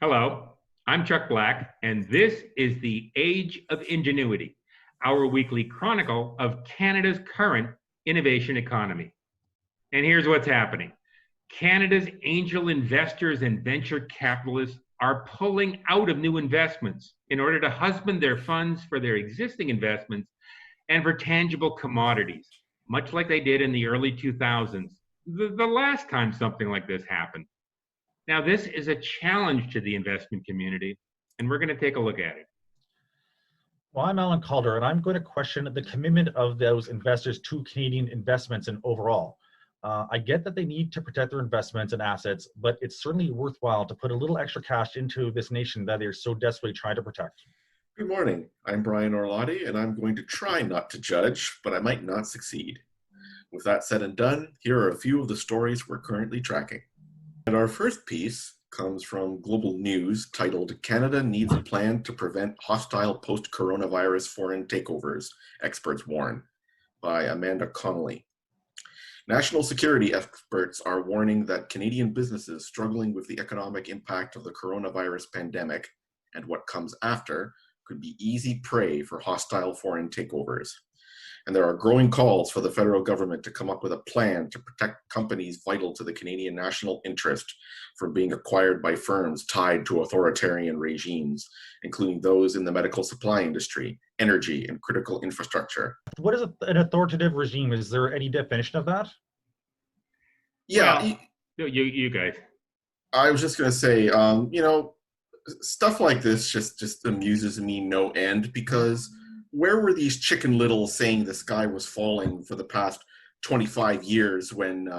Hello, I'm Chuck Black, and this is the Age of Ingenuity, our weekly chronicle of Canada's current innovation economy. And here's what's happening. Canada's angel investors and venture capitalists are pulling out of new investments in order to husband their funds for their existing investments and for tangible commodities, much like they did in the early 2000s, the last time something like this happened. Now, this is a challenge to the investment community, and we're going to take a look at it. Well, I'm Alan Calder, and I'm going to question the commitment of those investors to Canadian investments and overall. I get that they need to protect their investments and assets, but it's certainly worthwhile to put a little extra cash into this nation that they're so desperately trying to protect. Good morning. I'm Brian Orlotti, and I'm going to try not to judge, but I might not succeed. With that said and done, here are a few of the stories we're currently tracking. And our first piece comes from Global News titled, Canada Needs a Plan to Prevent Hostile Post-Coronavirus Foreign Takeovers, Experts Warn, by Amanda Connolly. National security experts are warning that Canadian businesses struggling with the economic impact of the coronavirus pandemic and what comes after could be easy prey for hostile foreign takeovers. And there are growing calls for the federal government to come up with a plan to protect companies vital to the Canadian national interest from being acquired by firms tied to authoritarian regimes, including those in the medical supply industry, energy, and critical infrastructure. What is an authoritative regime? Is there any definition of that? Yeah. Well, you guys. I was just going to say, stuff like this just amuses me no end, because where were these Chicken Little saying the sky was falling for the past 25 years when,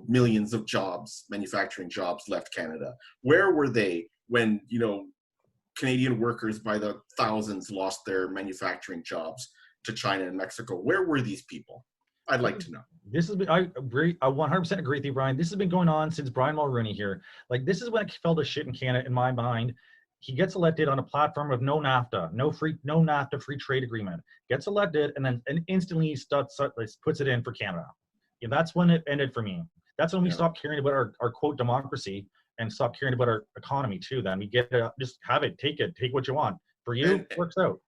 millions of jobs, manufacturing jobs left Canada? Where were they when, Canadian workers by the thousands lost their manufacturing jobs to China and Mexico? Where were these people? I'd like to know. This has been, I 100% agree with you, Brian. This has been going on since Brian Mulroney here. Like, this is when it fell to shit in Canada, in my mind. He gets elected on a platform of no NAFTA, no NAFTA free trade agreement. Gets elected and instantly puts it in for Canada. Yeah, that's when it ended for me. That's when we stopped caring about our quote democracy and stopped caring about our economy too. Then we get to just have it, take what you want. For you, it works out.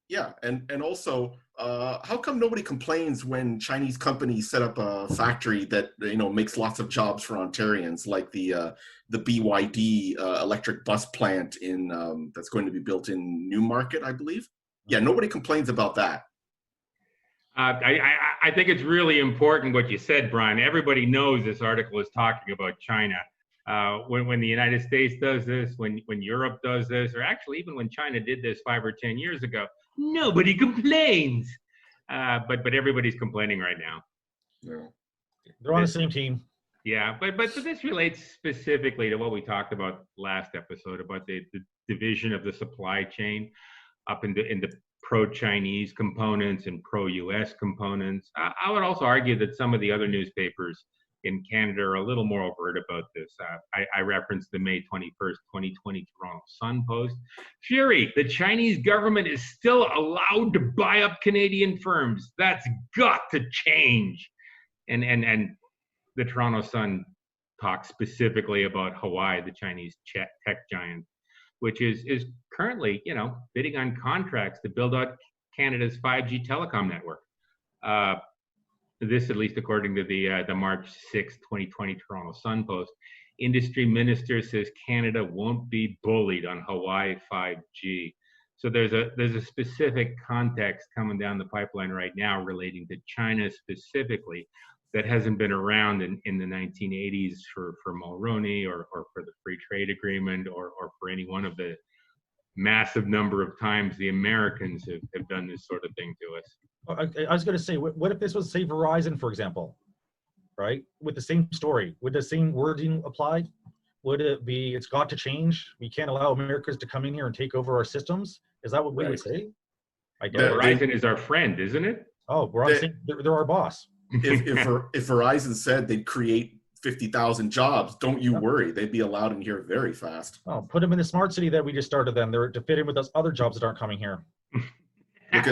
Yeah, and also, how come nobody complains when Chinese companies set up a factory that makes lots of jobs for Ontarians, like the BYD electric bus plant in that's going to be built in Newmarket, I believe? Yeah, nobody complains about that. I think it's really important what you said, Brian. Everybody knows this article is talking about China. When the United States does this, when Europe does this, or actually even when China did this 5 or 10 years ago, nobody complains. But everybody's complaining right now. Yeah. They're on the same team. Yeah, but this relates specifically to what we talked about last episode about the division of the supply chain up into pro-Chinese components and pro-US components. I would also argue that some of the other newspapers in Canada are a little more overt about this. I referenced the May 21st, 2020 Toronto Sun Post. Fury, the Chinese government is still allowed to buy up Canadian firms. That's got to change. And the Toronto Sun talks specifically about Huawei, the Chinese tech giant, which is currently, bidding on contracts to build out Canada's 5G telecom network. This, at least according to the March 6, 2020 Toronto Sun Post. Industry minister says Canada won't be bullied on Huawei 5G. So there's a specific context coming down the pipeline right now relating to China specifically that hasn't been around in the 1980s for Mulroney or for the free trade agreement or for any one of the massive number of times the Americans have done this sort of thing to us. I was going to say, what if this was, say, Verizon, for example, right? With the same story, would the same wording apply? Would it be, it's got to change? We can't allow Americans to come in here and take over our systems? Is that what we would say? I guess. Verizon is our friend, isn't it? Oh, they're our boss. If Verizon said they'd create 50,000 jobs, don't you worry. They'd be allowed in here very fast. Oh, put them in the smart city that we just started then. They're to fit in with those other jobs that aren't coming here. Look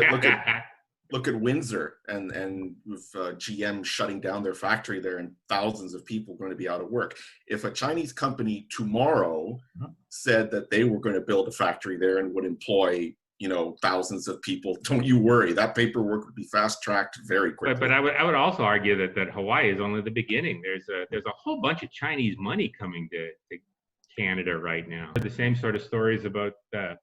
look at Windsor and with GM shutting down their factory there and thousands of people going to be out of work. If a Chinese company tomorrow said that they were going to build a factory there and would employ, thousands of people, don't you worry, that paperwork would be fast tracked very quickly. But I would also argue that Hawaii is only the beginning. There's a whole bunch of Chinese money coming to Canada right now. The same sort of stories about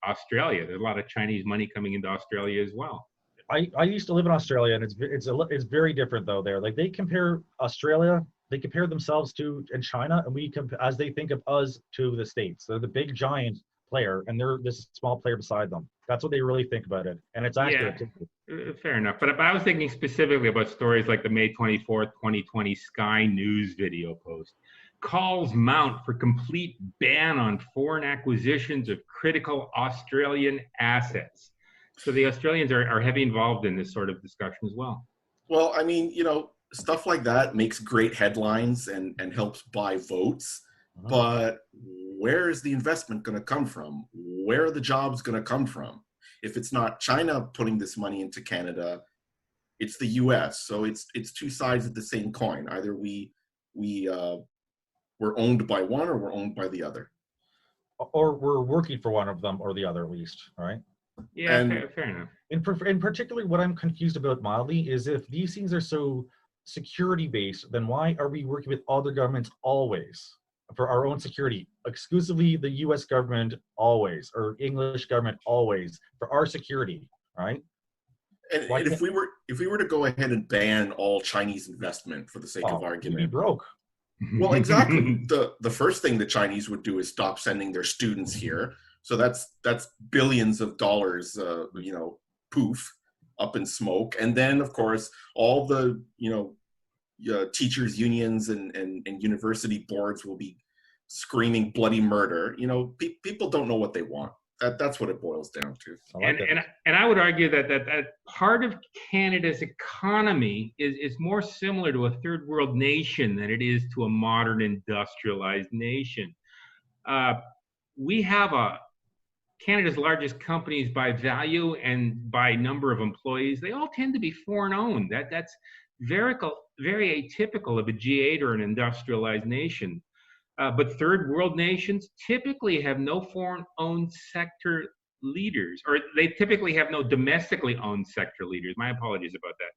Australia. There's a lot of Chinese money coming into Australia as well. I used to live in Australia, and it's very different though there. Like they compare Australia, they compare themselves to and China, and as they think of us to the States. They're the big giant player, and they're this small player beside them. That's what they really think about it, and it's accurate. Yeah, fair enough. But I was thinking specifically about stories like the May 24th, 2020 Sky News video post. Calls mount for complete ban on foreign acquisitions of critical Australian assets. So the Australians are heavily involved in this sort of discussion as well. Well, I mean, stuff like that makes great headlines and helps buy votes. But where is the investment going to come from? Where are the jobs going to come from? If it's not China putting this money into Canada, it's the U.S. So it's two sides of the same coin. Either we're owned by one or we're owned by the other. Or we're working for one of them or the other, at least, right? Yeah, fair enough. In particular, what I'm confused about mildly is if these things are so security-based, then why are we working with other governments always for our own security? Exclusively the U.S. government always, or English government always, for our security, right? And if we were to go ahead and ban all Chinese investment for the sake of argument, we'd be broke. Well, exactly. The first thing the Chinese would do is stop sending their students here. So that's billions of dollars, poof, up in smoke. And then, of course, all the teachers' unions and university boards will be screaming bloody murder. People don't know what they want. That's what it boils down to. And I would argue that part of Canada's economy is more similar to a third world nation than it is to a modern industrialized nation. We have Canada's largest companies by value and by number of employees. They all tend to be foreign owned. That's very atypical of a G8 or an industrialized nation. But third world nations typically have no foreign-owned sector leaders, or they typically have no domestically owned sector leaders. My apologies about that.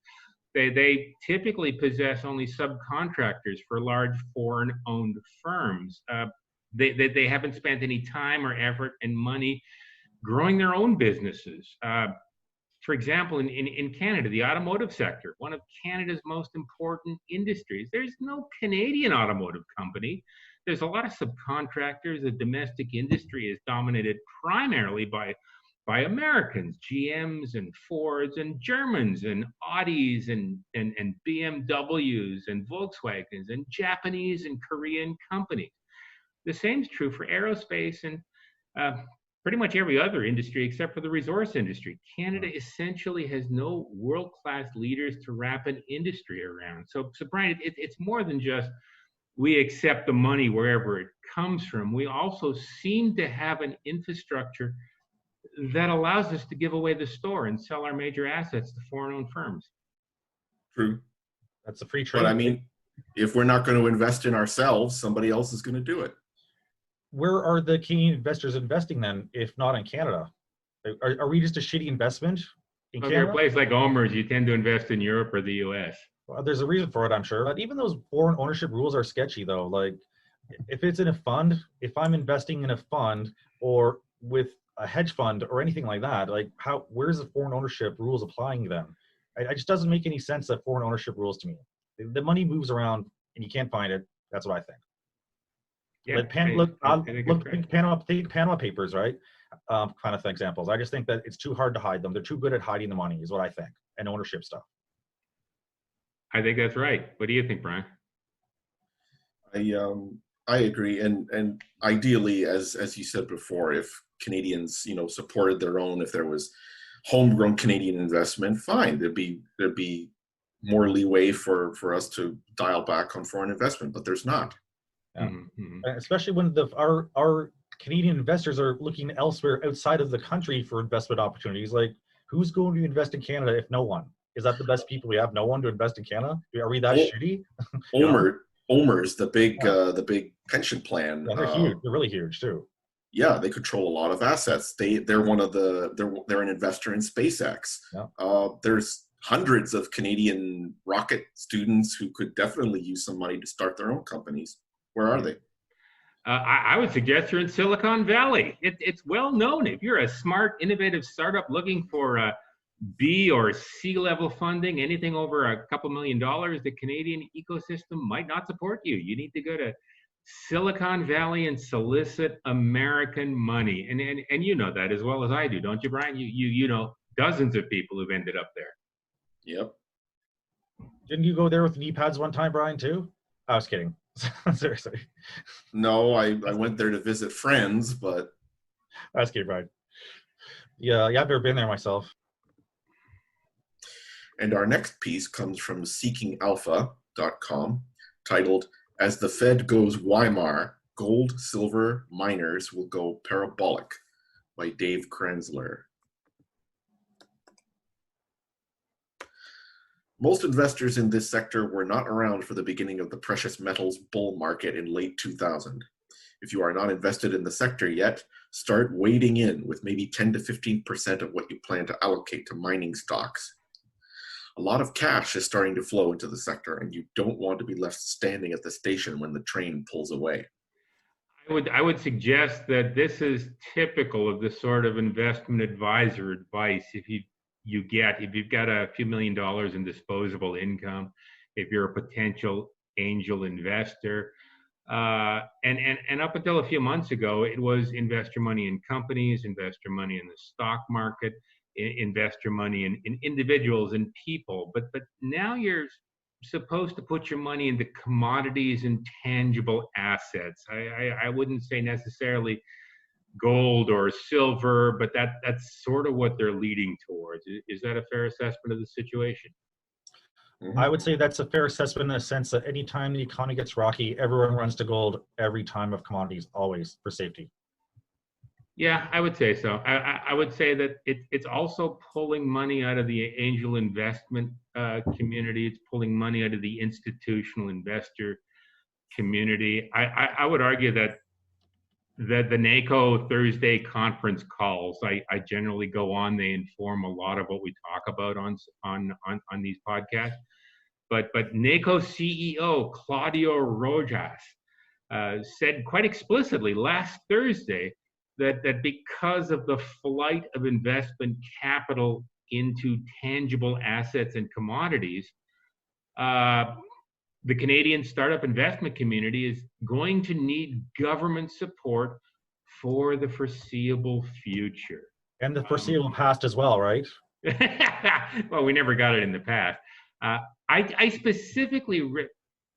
They typically possess only subcontractors for large foreign-owned firms. They haven't spent any time or effort and money growing their own businesses. For example, in Canada, the automotive sector, one of Canada's most important industries, there's no Canadian automotive company. There's a lot of subcontractors. The domestic industry is dominated primarily by Americans, GMs and Fords and Germans and Audis and BMWs and Volkswagens and Japanese and Korean companies. The same is true for aerospace and pretty much every other industry except for the resource industry. Canada essentially has no world-class leaders to wrap an industry around. So Brian, it's more than just we accept the money wherever it comes from. We also seem to have an infrastructure that allows us to give away the store and sell our major assets to foreign-owned firms. True. That's a free trade. But I mean, if we're not going to invest in ourselves, somebody else is going to do it. Where are the Canadian investors investing then, if not in Canada? Are we just a shitty investment in Canada? There are places like Omer's, you tend to invest in Europe or the US. Well, there's a reason for it, I'm sure. But even those foreign ownership rules are sketchy, though. Like, if it's in a fund, if I'm investing in a fund or with a hedge fund or anything like that, like, where's the foreign ownership rules applying then? It just doesn't make any sense, that foreign ownership rules to me. The money moves around and you can't find it. That's what I think. Yeah, Take Panama Papers, right? Kind of examples. I just think that it's too hard to hide them. They're too good at hiding the money, is what I think, and ownership stuff. I think that's right. What do you think, Brian? I agree, and ideally, as you said before, if Canadians supported their own, if there was homegrown Canadian investment, fine. There'd be more leeway for us to dial back on foreign investment, but there's not. Yeah. Mm-hmm. Especially when our Canadian investors are looking elsewhere outside of the country for investment opportunities. Like, Who's going to invest in Canada if no one? Is that the best people we have? No one to invest in Canada? Are we that O- shitty? Omer's Yeah. the big pension plan. Yeah, they're huge. They're really huge too. Yeah, they control a lot of assets. They're one of they're an investor in SpaceX. Yeah. There's hundreds of Canadian rocket students who could definitely use some money to start their own companies. Where are they? I would suggest you're in Silicon Valley. It's well known. If you're a smart, innovative startup looking for B or C level funding, anything over a couple $1 million, the Canadian ecosystem might not support you. You need to go to Silicon Valley and solicit American money. And you know that as well as I do, don't you, Brian? You know dozens of people who've ended up there. Yep. Didn't you go there with knee pads one time, Brian, too? I was kidding. Seriously. No, I went there to visit friends, but I was kidding, Brian. Yeah, I've never been there myself. And our next piece comes from seekingalpha.com, titled, As the Fed Goes Weimar, Gold, Silver, Miners Will Go Parabolic, by Dave Kranzler. Most investors in this sector were not around for the beginning of the precious metals bull market in late 2000. If you are not invested in the sector yet, start wading in with maybe 10 to 15% of what you plan to allocate to mining stocks. A lot of cash is starting to flow into the sector, and you don't want to be left standing at the station when the train pulls away. I would suggest that this is typical of the sort of investment advisor advice. If you've got a few $1 million in disposable income, if you're a potential angel investor, and up until a few months ago, it was invest your money in companies, invest your money in the stock market, invest your money in individuals and people. But now you're supposed to put your money into commodities and tangible assets. I wouldn't say necessarily gold or silver, but that's sort of what they're leading towards. Is that a fair assessment of the situation? I would say that's a fair assessment in the sense that anytime the economy gets rocky, everyone runs to gold every time of commodities, always for safety. Yeah, I would say so. I would say that it's also pulling money out of the angel investment community. It's pulling money out of the institutional investor community. I would argue that the NACO Thursday conference calls, I generally go on. They inform a lot of what we talk about on these podcasts. But NACO CEO Claudio Rojas said quite explicitly last Thursday that because of the flight of investment capital into tangible assets and commodities, the Canadian startup investment community is going to need government support for the foreseeable future. And the foreseeable past as well, right? Well, we never got it in the past. I specifically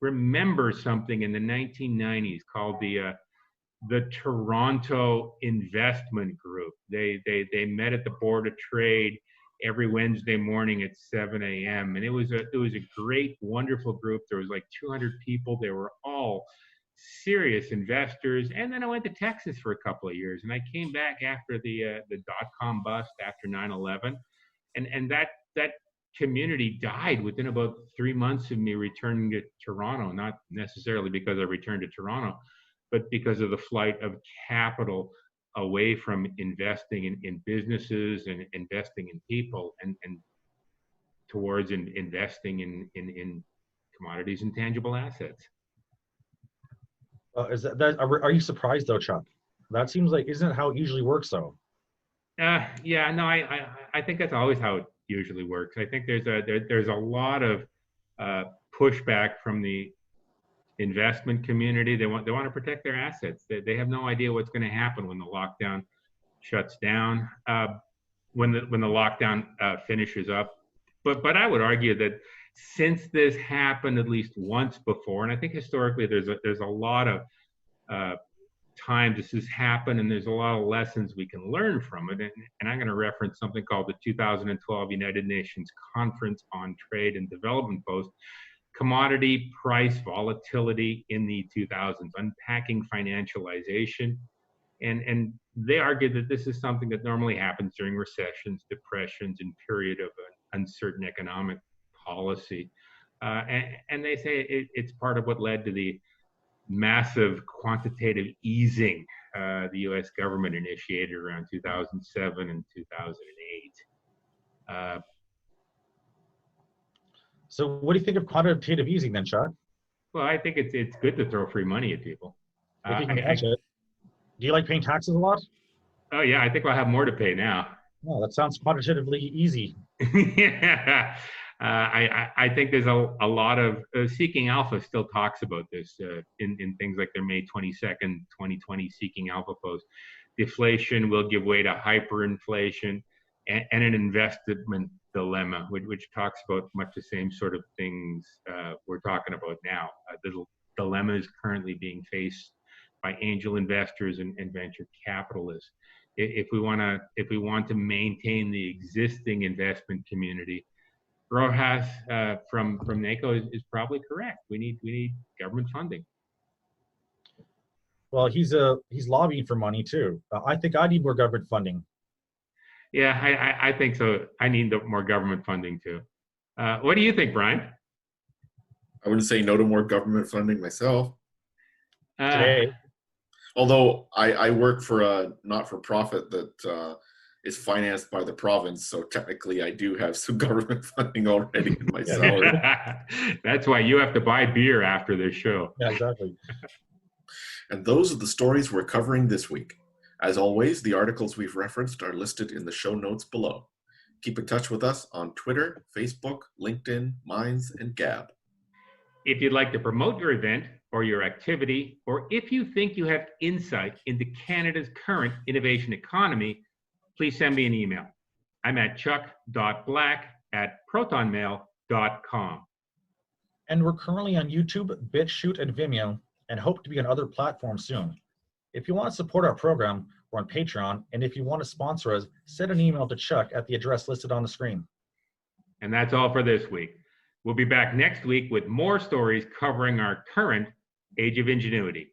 remember something in the 1990s called the Toronto Investment Group. They met at the Board of Trade every Wednesday morning at 7 a.m. And it was a great, wonderful group. There was like 200 people. They were all serious investors. And then I went to Texas for a couple of years, and I came back after the dot-com bust after 9/11, and that community died within about 3 months of me returning to Toronto. Not necessarily because I returned to Toronto, but because of the flight of capital away from investing in businesses and investing in people and towards investing in commodities and tangible assets. Are you surprised though, Chuck? That seems like, isn't it how it usually works though? Yeah, no, I think that's always how it usually works. I think there's a lot of pushback from the investment community. They want to protect their assets. They have no idea what's going to happen when the lockdown shuts down, when the lockdown finishes up. But I would argue that since this happened at least once before, and I think historically there's a lot of times this has happened, and there's a lot of lessons we can learn from it. And I'm going to reference something called the 2012 United Nations Conference on Trade and Development Post, Commodity Price Volatility in the 2000s, Unpacking Financialization And they argued that this is something that normally happens during recessions, depressions, and period of uncertain economic policy. And they say it's part of what led to the massive quantitative easing the U.S. government initiated around 2007 and 2008. So what do you think of quantitative easing then, Chuck? Well, I think it's good to throw free money at people. If you can catch it. Do you like paying taxes a lot? Oh yeah, I think I'll have more to pay now. Oh, that sounds quantitatively easy. Yeah. I think there's a lot of Seeking Alpha still talks about this in things like their May 22nd, 2020 Seeking Alpha post. Deflation will give way to hyperinflation and an investment dilemma, which talks about much the same sort of things we're talking about now. The dilemma is currently being faced by angel investors and venture capitalists. If we want to maintain the existing investment community, Rojas from NACO is probably correct. We need government funding. Well, he's lobbying for money too. I think I need more government funding. Yeah, I think so. I need more government funding too. What do you think, Brian? I wouldn't say no to more government funding myself. Today. Although I work for a not-for-profit that is financed by the province, so technically I do have some government funding already in my salary. That's why you have to buy beer after this show. Yeah, exactly. And those are the stories we're covering this week. As always, the articles we've referenced are listed in the show notes below. Keep in touch with us on Twitter, Facebook, LinkedIn, Minds, and Gab. If you'd like to promote your event or your activity, or if you think you have insight into Canada's current innovation economy, please send me an email. I'm at chuck.black@protonmail.com. And we're currently on YouTube, BitChute, and Vimeo, and hope to be on other platforms soon. If you want to support our program, we're on Patreon, and if you want to sponsor us, send an email to Chuck at the address listed on the screen. And that's all for this week. We'll be back next week with more stories covering our current age of ingenuity.